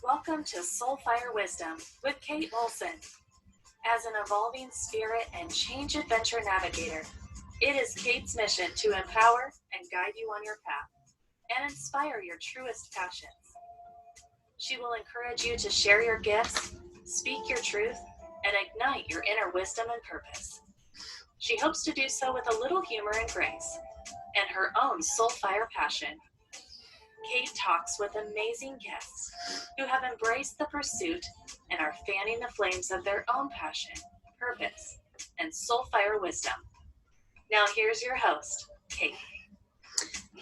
Welcome to Soulfire Wisdom with Kate Olson. As an evolving spirit and change adventure navigator, it is Kate's mission to empower and guide you on your path and inspire your truest passions. She will encourage you to share your gifts, speak your truth, and ignite your inner wisdom and purpose. She hopes to do so with a little humor and grace and her own soulfire passion. Kate talks with amazing guests who have embraced the pursuit and are fanning the flames of their own passion, purpose, and soulfire wisdom. Now here's your host, Kate.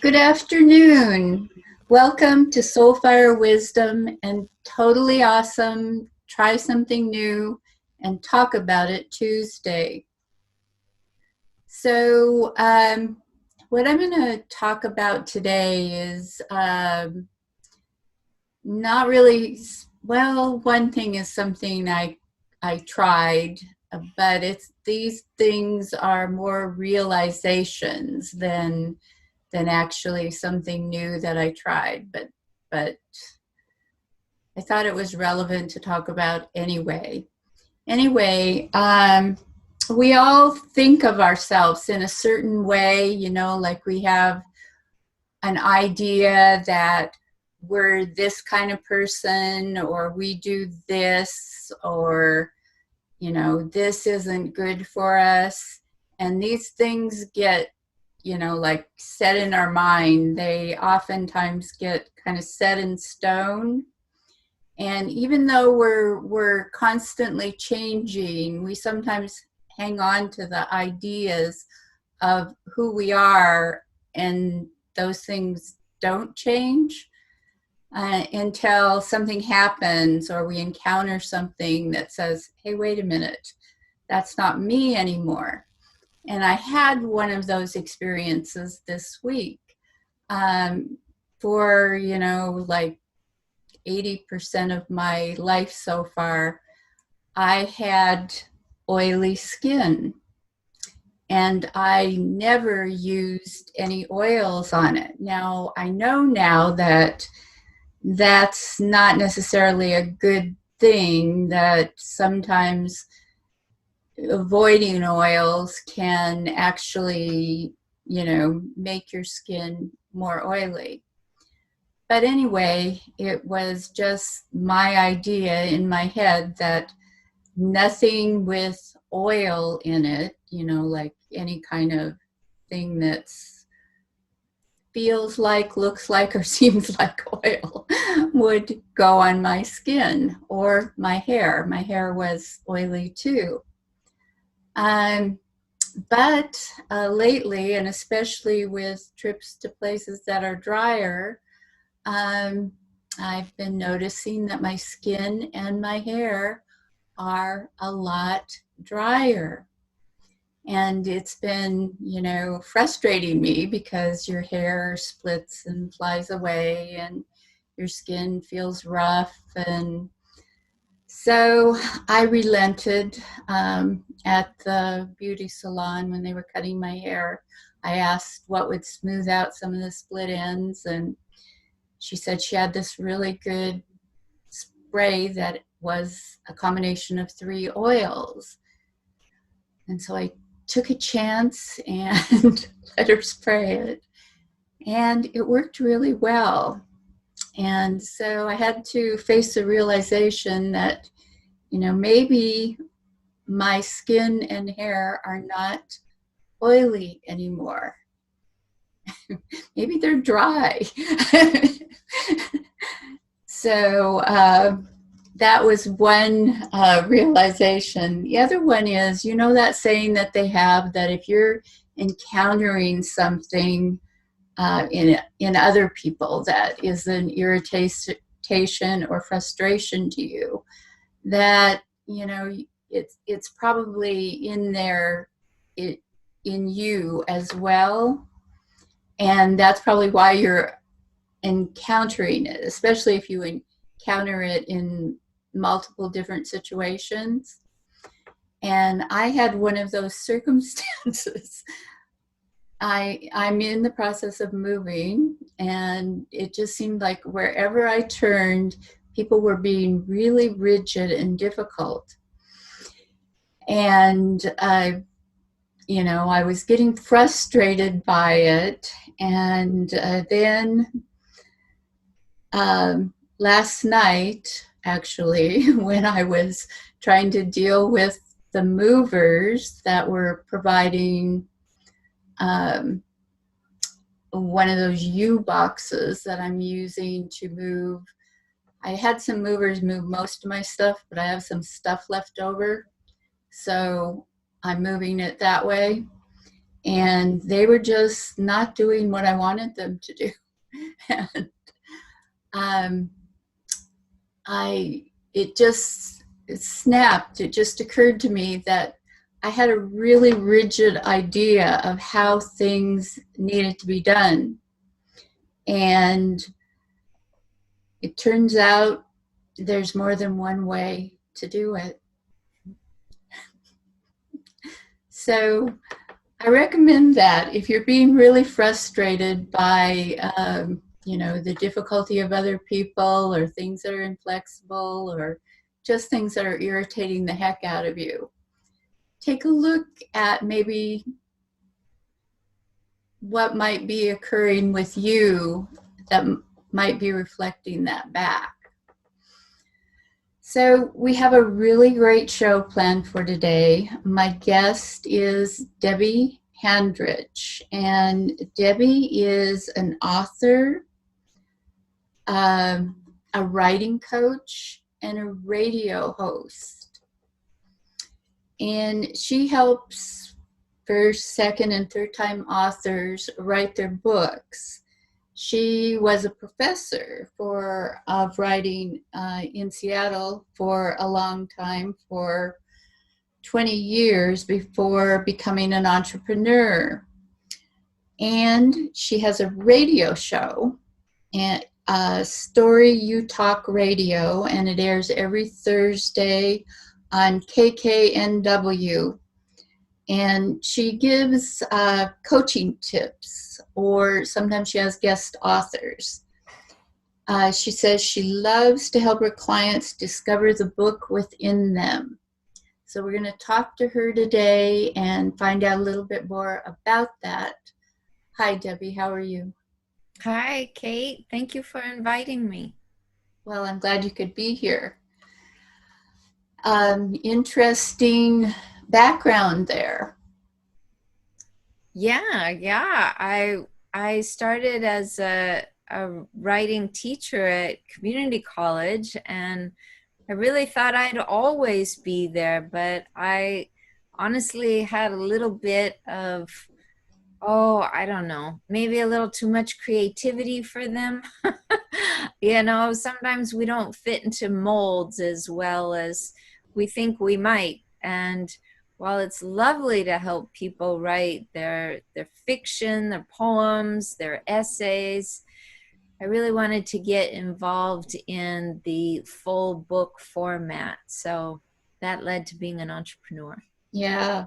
Good afternoon. Welcome to Soulfire Wisdom and Totally Awesome, Try Something New and Talk About It Tuesday. So what I'm going to talk about today is not really, well, one thing is something I tried, but these things are more realizations than actually something new that I tried, but I thought it was relevant to talk about anyway. We all think of ourselves in a certain way, like we have an idea that we're this kind of person, or we do this, or, this isn't good for us. And these things get, like set in our mind. They oftentimes get kind of set in stone. And even though we're constantly changing, we sometimes hang on to the ideas of who we are, and those things don't change until something happens or we encounter something that says, hey, wait a minute, that's not me anymore. And I had one of those experiences this week. For, like 80% of my life so far, I had oily skin. And I never used any oils on it. Now, I know now that that's not necessarily a good thing, that sometimes avoiding oils can actually, make your skin more oily. But anyway, it was just my idea in my head that nothing with oil in it, like any kind of thing that's feels like, looks like, or seems like oil would go on my skin or my hair. My hair was oily too. But lately, and especially with trips to places that are drier, I've been noticing that my skin and my hair are a lot drier. And it's been, frustrating me because your hair splits and flies away and your skin feels rough. And so I relented at the beauty salon when they were cutting my hair. I asked what would smooth out some of the split ends, and she said she had this really good spray that was a combination of 3 oils. And so I took a chance and let her spray it. And it worked really well. And so I had to face the realization that, maybe my skin and hair are not oily anymore. Maybe they're dry. So that was one realization. The other one is, that saying that they have that if you're encountering something in other people that is an irritation or frustration to you, that, it's probably in there, in you as well. And that's probably why you're encountering it, especially if you encounter it in multiple different situations. And I had one of those circumstances. I'm in the process of moving, and it just seemed like wherever I turned, people were being really rigid and difficult. And I was getting frustrated by it. And then last night, actually, when I was trying to deal with the movers that were providing one of those U boxes that I'm using to move. I had some movers move most of my stuff, but I have some stuff left over. So I'm moving it that way. And they were just not doing what I wanted them to do. And it snapped. It just occurred to me that I had a really rigid idea of how things needed to be done. And it turns out there's more than one way to do it. So I recommend that if you're being really frustrated by, the difficulty of other people or things that are inflexible or just things that are irritating the heck out of you, take a look at maybe what might be occurring with you that might be reflecting that back. So we have a really great show planned for today. My guest is Debby Handrich, and Debby is an author, a writing coach, and a radio host. And she helps first, second, and third-time authors write their books. She was a professor of writing in Seattle for a long time, for 20 years before becoming an entrepreneur. And she has a radio show, and Story You Talk Radio, and it airs every Thursday on KKNW. And she gives coaching tips, or sometimes she has guest authors. She says she loves to help her clients discover the book within them. So we're going to talk to her today and find out a little bit more about that. Hi, Debby. How are you? Hi, Kate. Thank you for inviting me. Well, I'm glad you could be here. Interesting background there. Yeah. I started as a writing teacher at community college, and I really thought I'd always be there, but I honestly had a little bit of, I don't know, maybe a little too much creativity for them. Sometimes we don't fit into molds as well as we think we might. And while it's lovely to help people write their fiction, their poems, their essays, I really wanted to get involved in the full book format. So that led to being an entrepreneur. Yeah.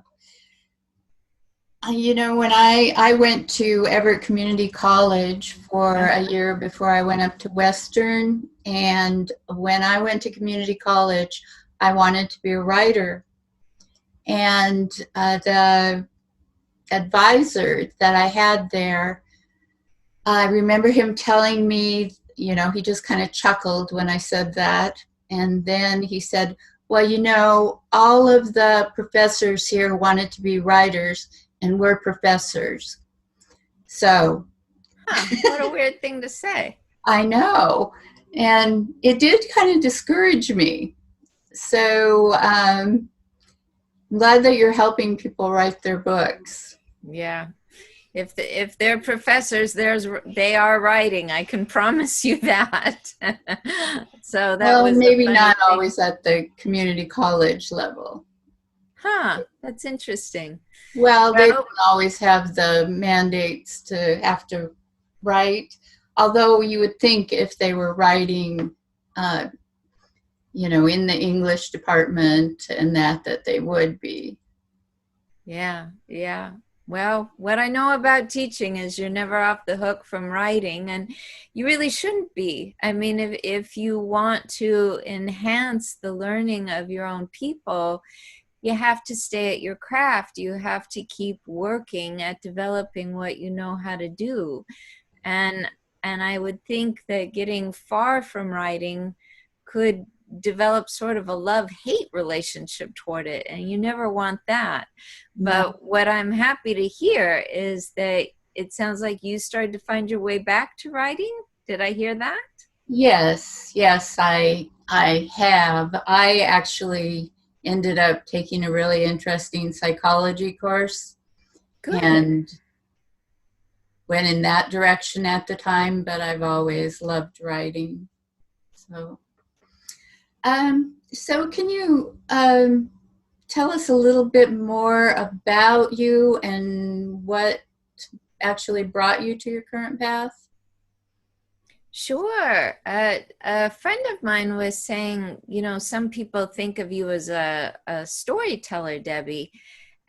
When I went to Everett Community College for a year before I went up to Western, and when I went to community college, I wanted to be a writer. And the advisor that I had there, I remember him telling me, he just kind of chuckled when I said that. And then he said, well, all of the professors here wanted to be writers, and we're professors. So. What a weird thing to say. I know. And it did kind of discourage me. So I'm glad that you're helping people write their books. Yeah. If they're professors, they are writing. I can promise you that. So that was maybe not always at the community college level. Huh, that's interesting. Well, they don't always have the mandates to have to write, although you would think if they were writing, in the English department and that they would be. Yeah. Well, what I know about teaching is you're never off the hook from writing, and you really shouldn't be. I mean, if you want to enhance the learning of your own people, you have to stay at your craft. You have to keep working at developing what you know how to do. And and I would think that getting far from writing could develop sort of a love-hate relationship toward it, and you never want that. No. But what I'm happy to hear is that it sounds like you started to find your way back to writing. Did I hear that? Yes, yes, I have. I actually ended up taking a really interesting psychology course Good. and went in that direction at the time, but I've always loved writing. So, so can you tell us a little bit more about you and what actually brought you to your current path? Sure. A friend of mine was saying, you know, some people think of you as a storyteller, Debbie.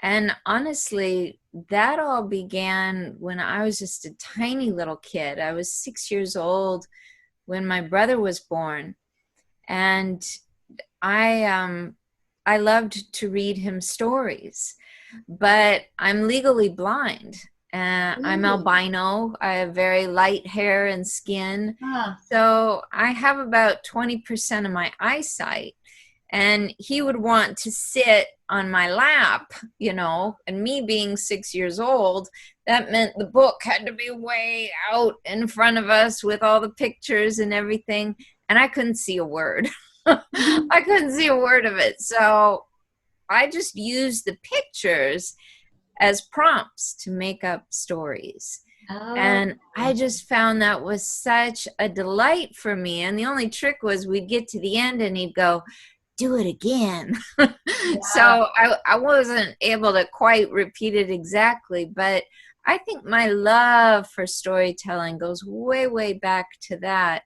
And honestly, that all began when I was just a tiny little kid. I was 6 years old when my brother was born. And I loved to read him stories, but I'm legally blind. I'm Really? albino. I have very light hair and skin. Ah, So I have about 20% of my eyesight. And he would want to sit on my lap, you know, and me being 6 years old, that meant the book had to be way out in front of us with all the pictures and everything. And I couldn't see a word. I couldn't see a word of it. So I just used the pictures as prompts to make up stories. oh, And I just found that was such a delight for me. And the only trick was we'd get to the end and he'd go, do it again. yeah. So I wasn't able to quite repeat it exactly, but I think my love for storytelling goes way, way back to that.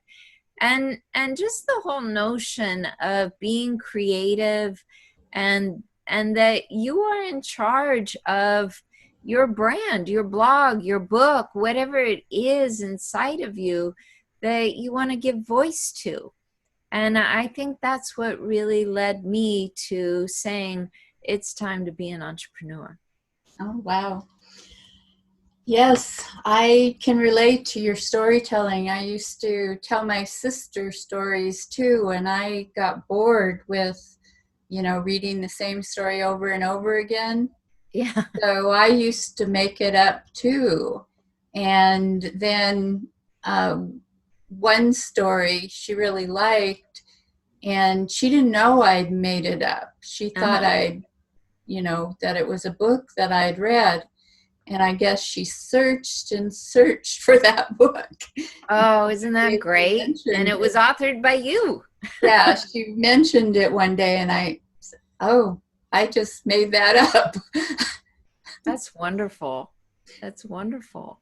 And just the whole notion of being creative and that you are in charge of your brand, your blog, your book, whatever it is inside of you that you want to give voice to. And I think that's what really led me to saying it's time to be an entrepreneur. Oh, wow. Yes, I can relate to your storytelling. I used to tell my sister stories too, and I got bored with, reading the same story over and over again. Yeah. So I used to make it up too. And then one story she really liked, and she didn't know I'd made it up. She thought Uh-huh. that it was a book that I'd read. And I guess she searched and searched for that book. Oh, isn't that She great? And mentioned it was it. authored by you. Yeah, she mentioned it one day, and I just made that up. That's wonderful. That's wonderful.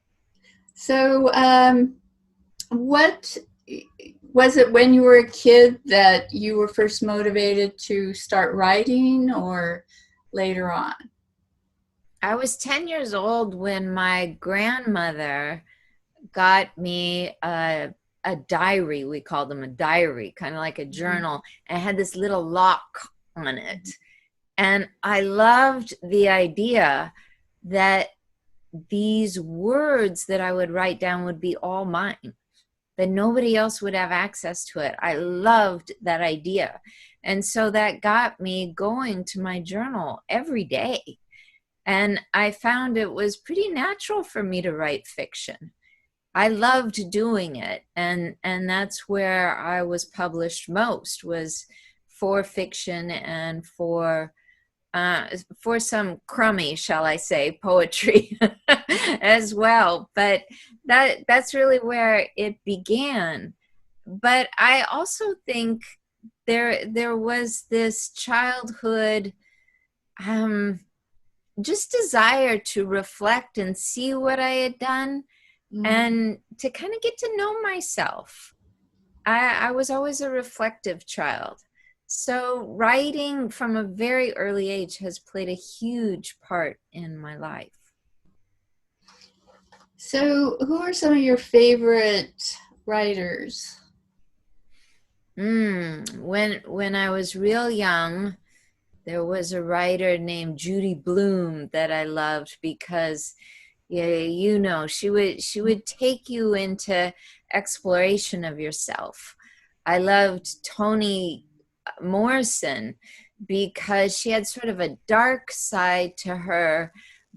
So, what was it when you were a kid that you were first motivated to start writing, or later on? I was 10 years old when my grandmother got me a diary. We called them a diary, kind of like a journal, and it had this little lock on it. And I loved the idea that these words that I would write down would be all mine, that nobody else would have access to it. I loved that idea. And so that got me going to my journal every day. And I found it was pretty natural for me to write fiction. I loved doing it. And that's where I was published most, was for fiction and for some crummy, shall I say, poetry as well. But that's really where it began. But I also think there was this childhood just desire to reflect and see what I had done Mm. and to kind of get to know myself. I was always a reflective child. So writing from a very early age has played a huge part in my life. So, who are some of your favorite writers? When I was real young, there was a writer named Judy Blume that I loved because, yeah, she would take you into exploration of yourself. I loved Toni Morrison because she had sort of a dark side to her,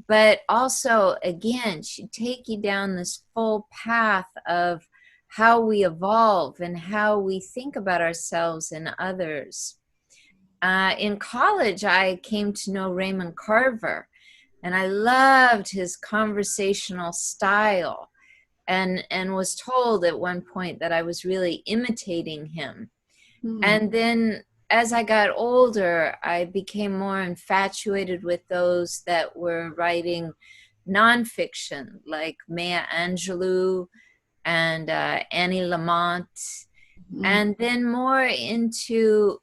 but also, again, she'd take you down this full path of how we evolve and how we think about ourselves and others. In college, I came to know Raymond Carver, and I loved his conversational style, and was told at one point that I was really imitating him. Hmm. And then as I got older, I became more infatuated with those that were writing nonfiction, like Maya Angelou and Annie Lamont, Hmm. and then more into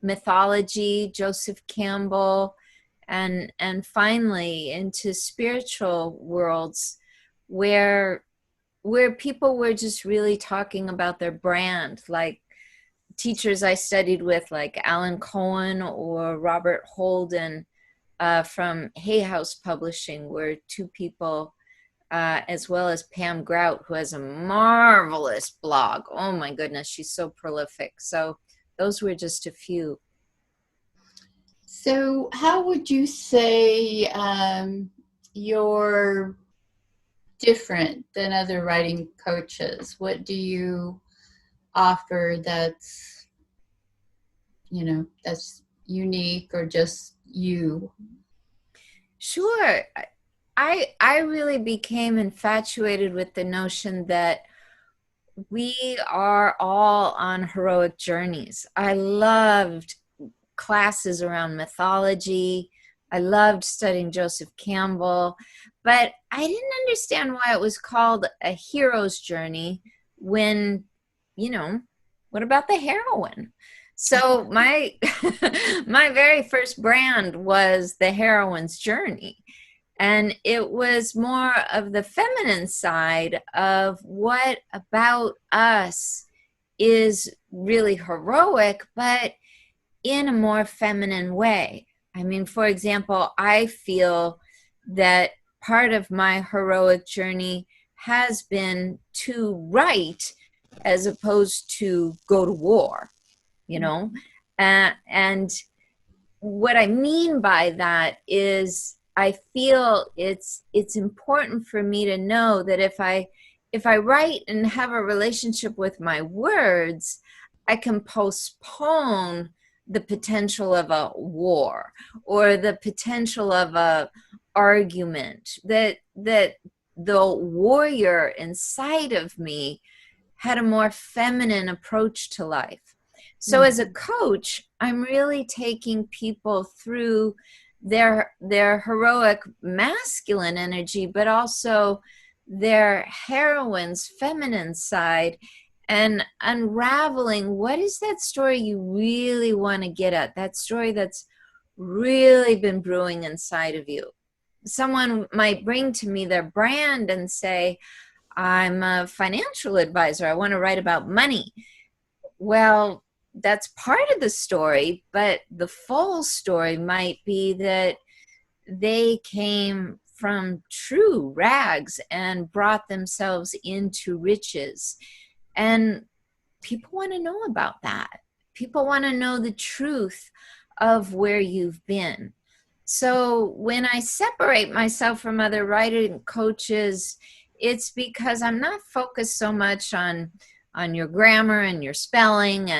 mythology, Joseph Campbell, and finally into spiritual worlds where people were just really talking about their brand, like teachers I studied with, like Alan Cohen or Robert Holden from Hay House Publishing, were two people, as well as Pam Grout, who has a marvelous blog. Oh my goodness, she's so prolific. So those were just a few. So, how would you say you're different than other writing coaches? What do you offer that's unique or just you? Sure. I really became infatuated with the notion that we are all on heroic journeys. I loved classes around mythology. I loved studying Joseph Campbell, but I didn't understand why it was called a hero's journey when, what about the heroine? So my my very first brand was the heroine's journey. And it was more of the feminine side of what about us is really heroic, but in a more feminine way. I mean, for example, I feel that part of my heroic journey has been to write as opposed to go to war, you know? And what I mean by that is I feel it's important for me to know that if I write and have a relationship with my words, I can postpone the potential of a war or the potential of a argument, that the warrior inside of me had a more feminine approach to life. So as a coach, I'm really taking people through their heroic masculine energy, but also their heroine's feminine side, and unraveling what is that story you really want to get at, that story that's really been brewing inside of you. Someone might bring to me their brand and say, I'm a financial advisor, I want to write about money. Well, that's part of the story, but the full story might be that they came from true rags and brought themselves into riches. And people want to know about that. People want to know the truth of where you've been. So when I separate myself from other writing coaches, it's because I'm not focused so much on your grammar and your spelling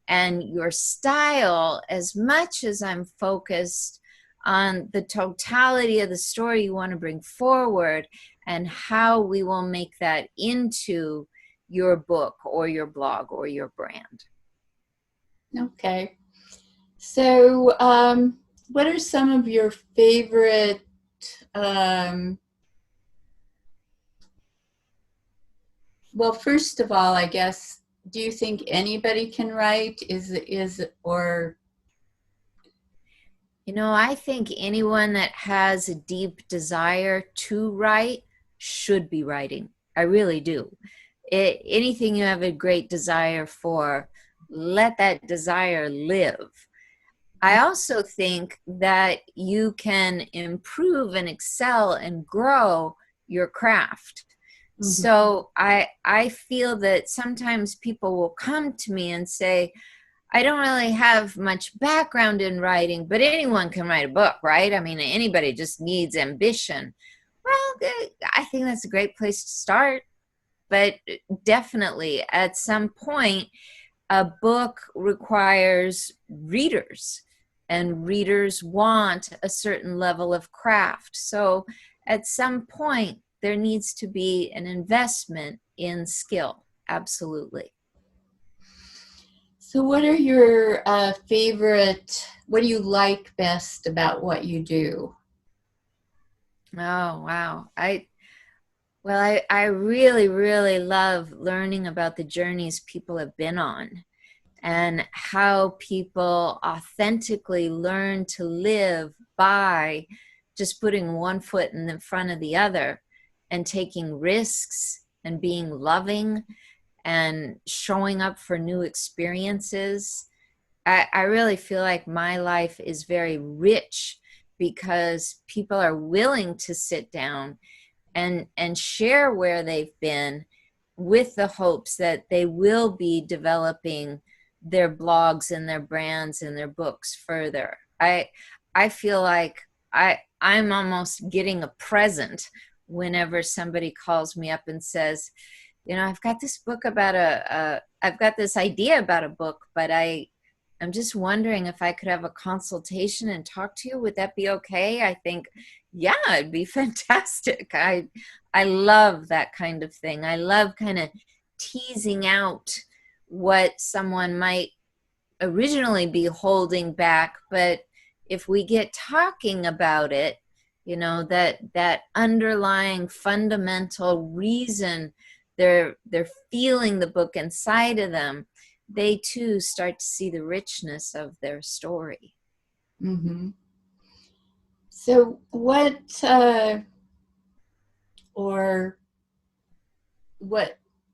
and your style as much as I'm focused on the totality of the story you want to bring forward and how we will make that into your book or your blog or your brand. Okay. So, what are some of your favorite well, first of all, I guess, do you think anybody can write? Or I think anyone that has a deep desire to write should be writing. I really do. Anything you have a great desire for, let that desire live. I also think that you can improve and excel and grow your craft. So I feel that sometimes people will come to me and say, I don't really have much background in writing, but anyone can write a book, right? I mean, anybody just needs ambition. Well, I think that's a great place to start. But definitely at some point, a book requires readers, and readers want a certain level of craft. So at some point, there needs to be an investment in skill. Absolutely. So what are your favorite, what do you like best about what you do? Oh, wow. I really, really love learning about the journeys people have been on and how people authentically learn to live by just putting one foot in the front of the other and taking risks and being loving and showing up for new experiences. I really feel like my life is very rich because people are willing to sit down and share where they've been with the hopes that they will be developing their blogs and their brands and their books further. I feel like I'm almost getting a present whenever somebody calls me up and says, you know, I've got this book about I've got this idea about a book, but I'm just wondering if I could have a consultation and talk to you. Would that be okay? I think, yeah, it'd be fantastic. I love that kind of thing. I love kind of teasing out what someone might originally be holding back, but if we get talking about it, you know, that underlying fundamental reason they're feeling the book inside of them, they too start to see the richness of their story. Mm-hmm. So what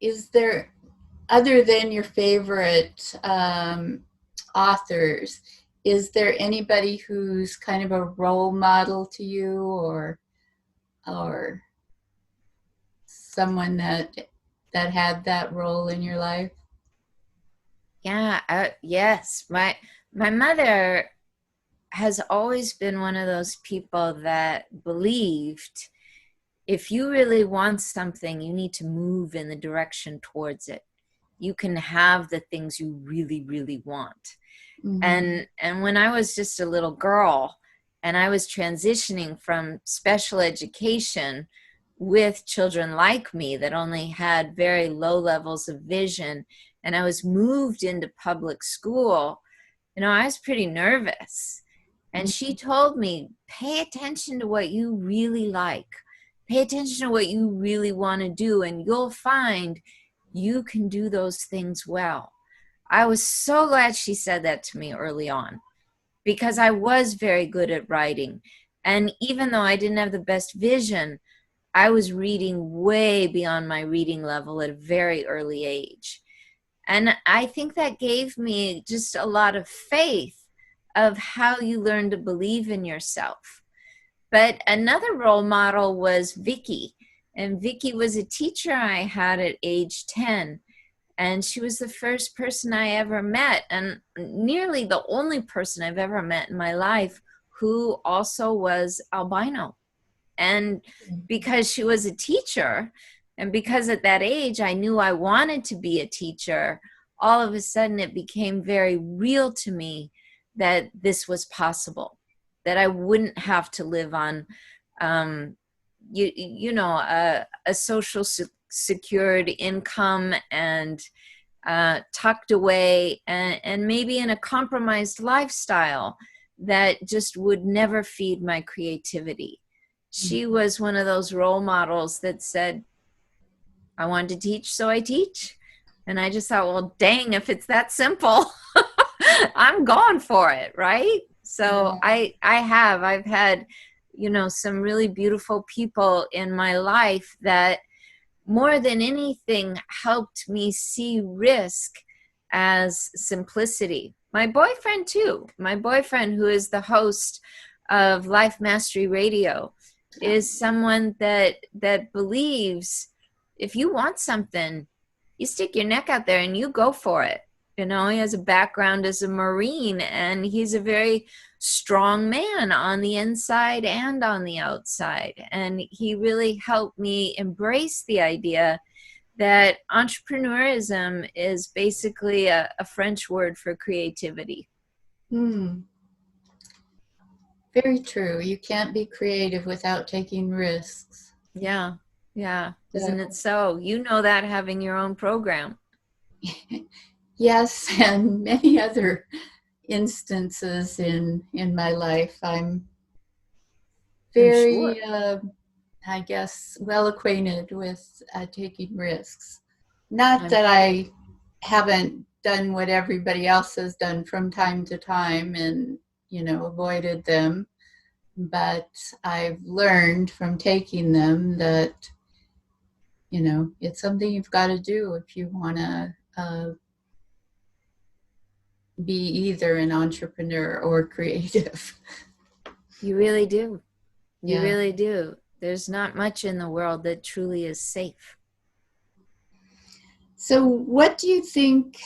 is there, other than your favorite authors, is there anybody who's kind of a role model to you, or someone that had that role in your life? Yeah, yes. My mother has always been one of those people that believed if you really want something, you need to move in the direction towards it. You can have the things you really, really want. Mm-hmm. And when I was just a little girl and I was transitioning from special education with children like me that only had very low levels of vision, and I was moved into public school, you know, I was pretty nervous. And she told me, pay attention to what you really like. Pay attention to what you really want to do, and you'll find you can do those things well. I was so glad she said that to me early on, because I was very good at writing. And even though I didn't have the best vision, I was reading way beyond my reading level at a very early age. And I think that gave me just a lot of faith of how you learn to believe in yourself. But another role model was Vicky. And Vicky was a teacher I had at age 10. And she was the first person I ever met, and nearly the only person I've ever met in my life who also was albino. And because she was a teacher, and because at that age I knew I wanted to be a teacher, all of a sudden it became very real to me that this was possible, that I wouldn't have to live on, a social secured income and tucked away and maybe in a compromised lifestyle that just would never feed my creativity. She was one of those role models that said, I wanted to teach, so I teach. And I just thought, well, dang, if it's that simple, I'm going for it, right? So I've had some really beautiful people in my life that more than anything helped me see risk as simplicity. My boyfriend too. My boyfriend, who is the host of Life Mastery Radio, is someone that believes if you want something, you stick your neck out there and you go for it. He has a background as a Marine, and he's a very strong man on the inside and on the outside. And he really helped me embrace the idea that entrepreneurism is basically a French word for creativity. Very true. You can't be creative without taking risks. Yeah. Isn't it so? You know that, having your own program. Yes, and many other instances in my life. I'm very, I guess, well acquainted with taking risks. Not that I haven't done what everybody else has done from time to time and, avoided them, but I've learned from taking them that, it's something you've got to do if you want to be either an entrepreneur or creative. You really do. You Yeah. really do. There's not much in the world that truly is safe. So what do you think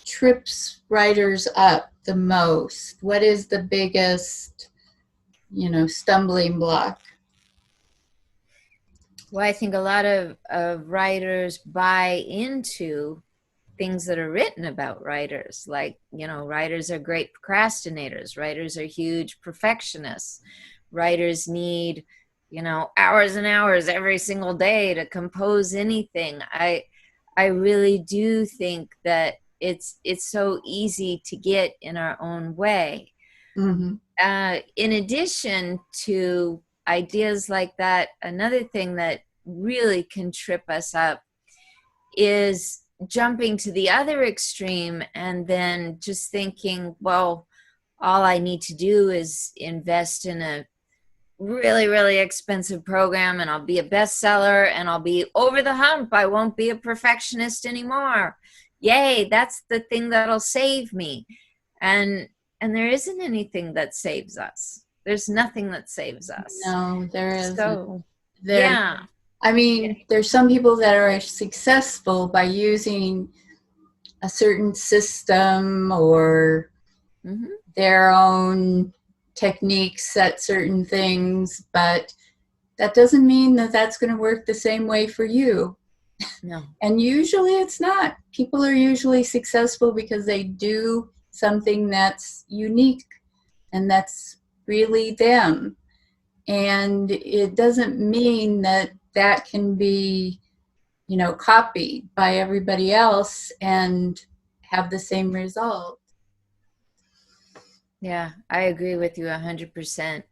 trips writers up the most? What is the biggest, stumbling block? Well, I think a lot of writers buy into things that are written about writers. Like, writers are great procrastinators. Writers are huge perfectionists. Writers need, hours and hours every single day to compose anything. I really do think that it's so easy to get in our own way. Mm-hmm. In addition to ideas like that, another thing that really can trip us up is jumping to the other extreme and then just thinking, well, all I need to do is invest in a really, really expensive program and I'll be a bestseller and I'll be over the hump. I won't be a perfectionist anymore. Yay, that's the thing that'll save me. And there isn't anything that saves us. There's nothing that saves us. No, there isn't. So, yeah. I mean, there's some people that are successful by using a certain system or their own techniques at certain things, but that doesn't mean that that's going to work the same way for you. No. And usually it's not. People are usually successful because they do something that's unique and that's really them. And it doesn't mean that that can be, copied by everybody else and have the same result. Yeah, I agree with you 100%.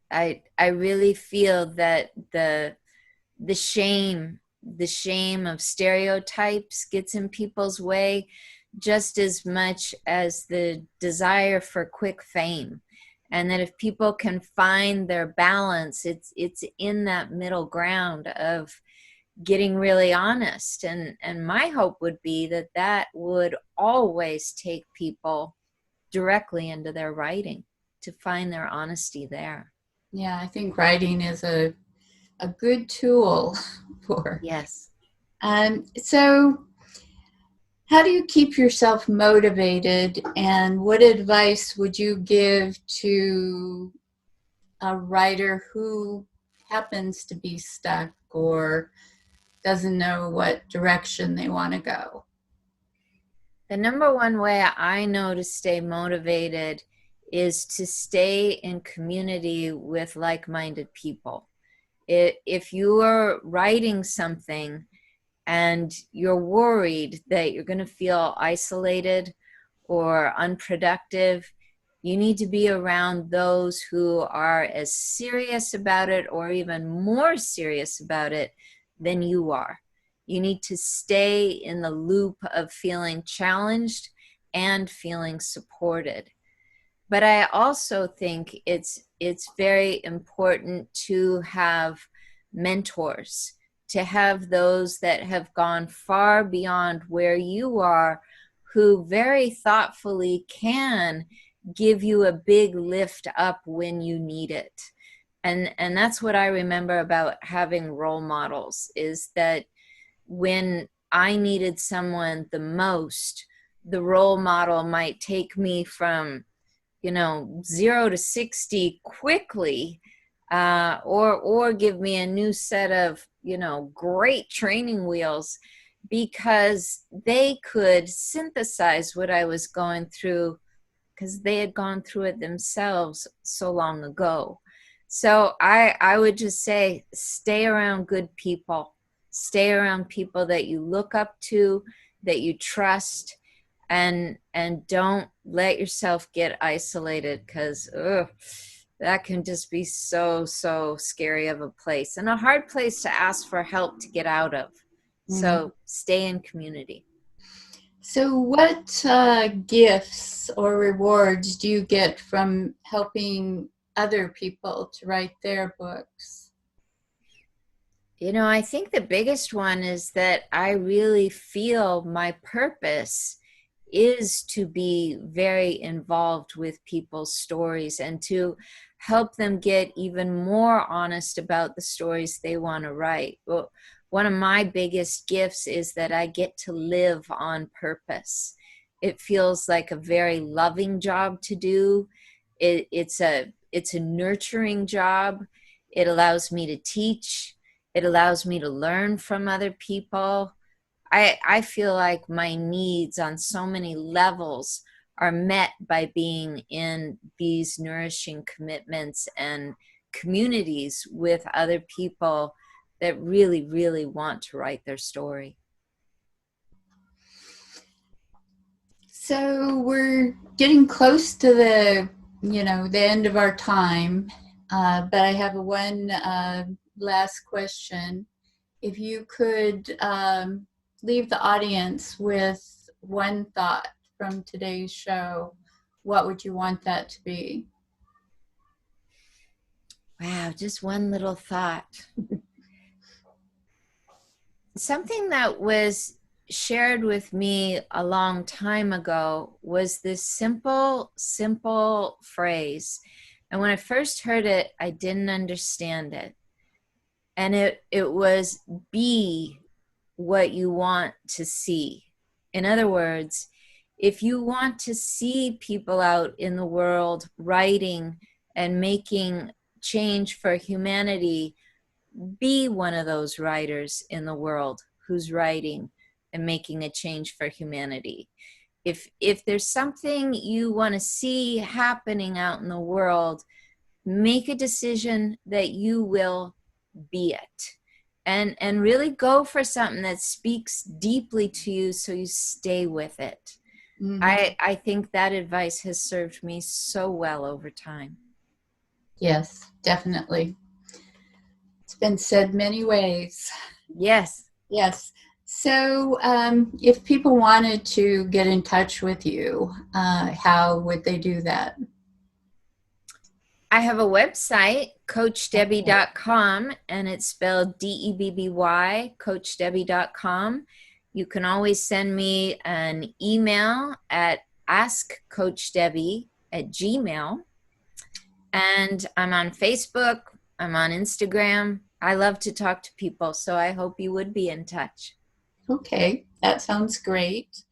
I really feel that the shame of stereotypes gets in people's way just as much as the desire for quick fame. And that if people can find their balance, it's in that middle ground of getting really honest. And my hope would be that would always take people directly into their writing, to find their honesty there. Yeah, I think writing is a good tool for. Yes. So how do you keep yourself motivated, and what advice would you give to a writer who happens to be stuck or doesn't know what direction they want to go? The number one way I know to stay motivated is to stay in community with like-minded people. If you are writing something and you're worried that you're going to feel isolated or unproductive, you need to be around those who are as serious about it or even more serious about it than you are. You need to stay in the loop of feeling challenged and feeling supported. but I also think it's very important to have mentors, to have those that have gone far beyond where you are, who very thoughtfully can give you a big lift up when you need it. And that's what I remember about having role models, is that when I needed someone the most, the role model might take me from 0 to 60 quickly, or give me a new set of great training wheels, because they could synthesize what I was going through, because they had gone through it themselves so long ago. So I would just say, stay around good people, stay around people that you look up to, that you trust, and don't let yourself get isolated, because that can just be so scary of a place, and a hard place to ask for help to get out of. So stay in community. So what gifts or rewards do you get from helping other people to write their books? I think the biggest one is that I really feel my purpose is to be very involved with people's stories and to help them get even more honest about the stories they want to write. Well, one of my biggest gifts is that I get to live on purpose. It feels like a very loving job to do. It's a nurturing job. It allows me to teach. It allows me to learn from other people. I feel like my needs on so many levels are met by being in these nourishing commitments and communities with other people that really, really want to write their story. So we're getting close to the end of our time, but I have one last question. If you could leave the audience with one thought from today's show, what would you want that to be? Wow, just one little thought. Something that was shared with me a long time ago was this simple phrase. And when I first heard it, I didn't understand it. And it was, be what you want to see. In other words, if you want to see people out in the world writing and making change for humanity, be one of those writers in the world who's writing and making a change for humanity. If there's something you want to see happening out in the world, make a decision that you will be it, and really go for something that speaks deeply to you, so you stay with it. I think that advice has served me so well over time. Yes, definitely. It's been said many ways. Yes. So if people wanted to get in touch with you, how would they do that? I have a website, coachdebby.com, and it's spelled DEBBY, coachdebby.com. You can always send me an email at askcoachdebby@gmail.com. And I'm on Facebook. I'm on Instagram. I love to talk to people, so I hope you would be in touch. Okay, that sounds great.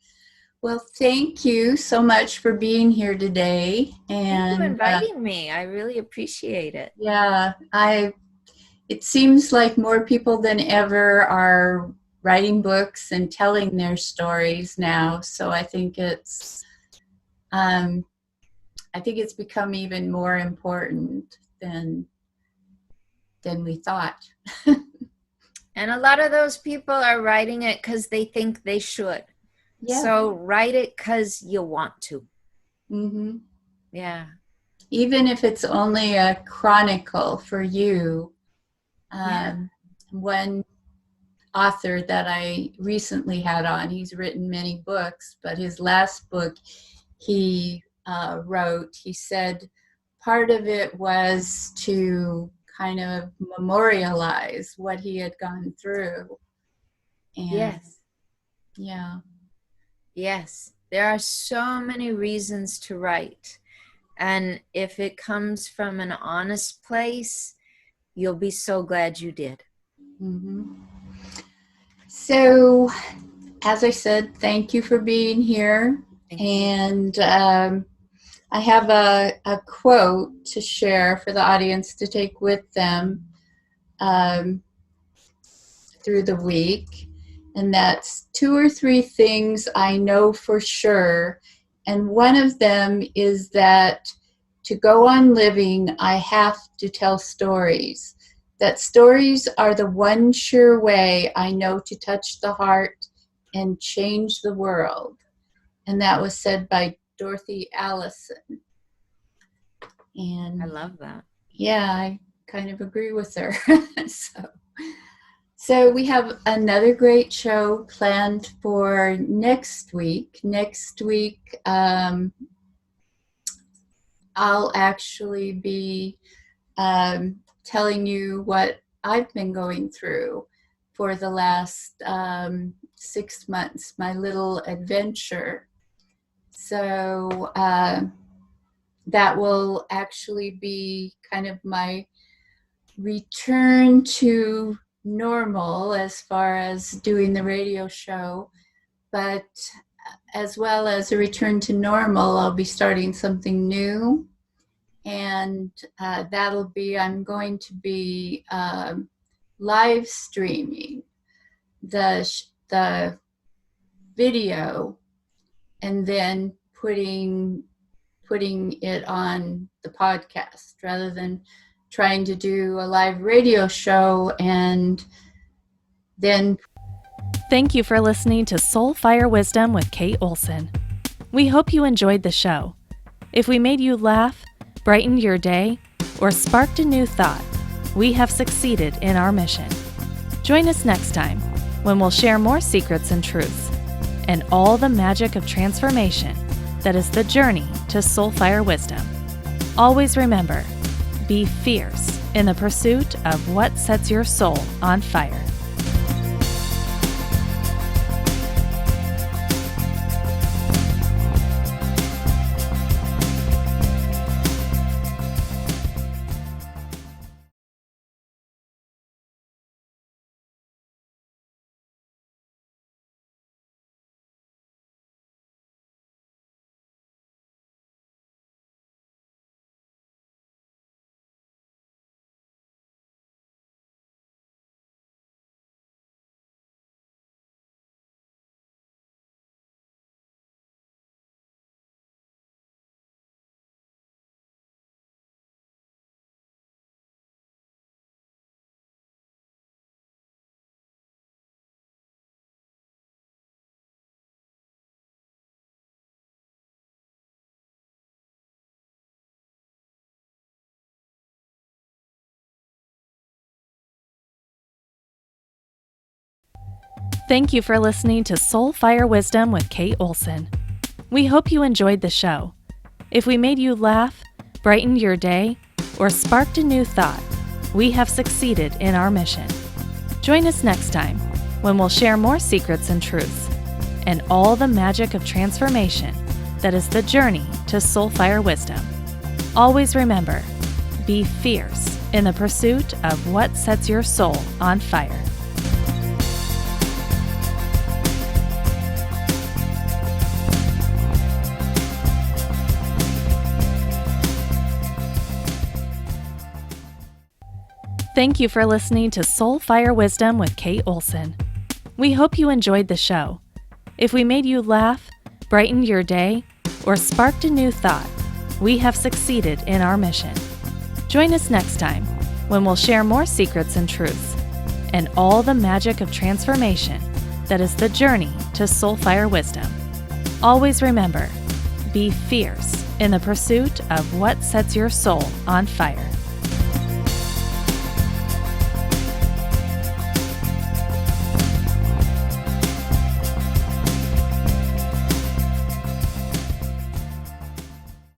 Well, thank you so much for being here today. Thank you for inviting me. I really appreciate it. Yeah, it seems like more people than ever are writing books and telling their stories now. So I think it's become even more important than we thought. And a lot of those people are writing it because they think they should. Yeah. So write it because you want to. Mm-hmm. Yeah. Even if it's only a chronicle for you. One author that I recently had on, he's written many books, but his last book, he wrote, he said part of it was to kind of memorialize what he had gone through. And Yes. yeah. Yes. There are so many reasons to write. And if it comes from an honest place, you'll be so glad you did. Mm-hmm. So, as I said, thank you for being here. And I have a quote to share for the audience to take with them through the week. And that's 2 or 3 things I know for sure. And one of them is that to go on living, I have to tell stories. That stories are the one sure way I know to touch the heart and change the world. And that was said by Dorothy Allison. And I love that. yeah, I kind of agree with her. So we have another great show planned for next week. Next week, I'll actually be telling you what I've been going through for the last 6 months, my little adventure. So that will actually be kind of my return to normal as far as doing the radio show, but as well as a return to normal, I'll be starting something new. And that'll be, I'm going to be live streaming the video and then putting it on the podcast rather than trying to do a live radio show and then. Thank you for listening to Soul Fire Wisdom with Kate Olson. We hope you enjoyed the show. If we made you laugh, brightened your day, or sparked a new thought, we have succeeded in our mission. Join us next time when we'll share more secrets and truths and all the magic of transformation that is the journey to Soul Fire Wisdom. Always remember, be fierce in the pursuit of what sets your soul on fire. Thank you for listening to Soul Fire Wisdom with Kate Olson. We hope you enjoyed the show. If we made you laugh, brightened your day, or sparked a new thought, we have succeeded in our mission. Join us next time when we'll share more secrets and truths and all the magic of transformation that is the journey to Soul Fire Wisdom. Always remember, be fierce in the pursuit of what sets your soul on fire. Thank you for listening to Soul Fire Wisdom with Kate Olson. We hope you enjoyed the show. If we made you laugh, brightened your day, or sparked a new thought, we have succeeded in our mission. Join us next time when we'll share more secrets and truths and all the magic of transformation that is the journey to Soul Fire Wisdom. Always remember, be fierce in the pursuit of what sets your soul on fire.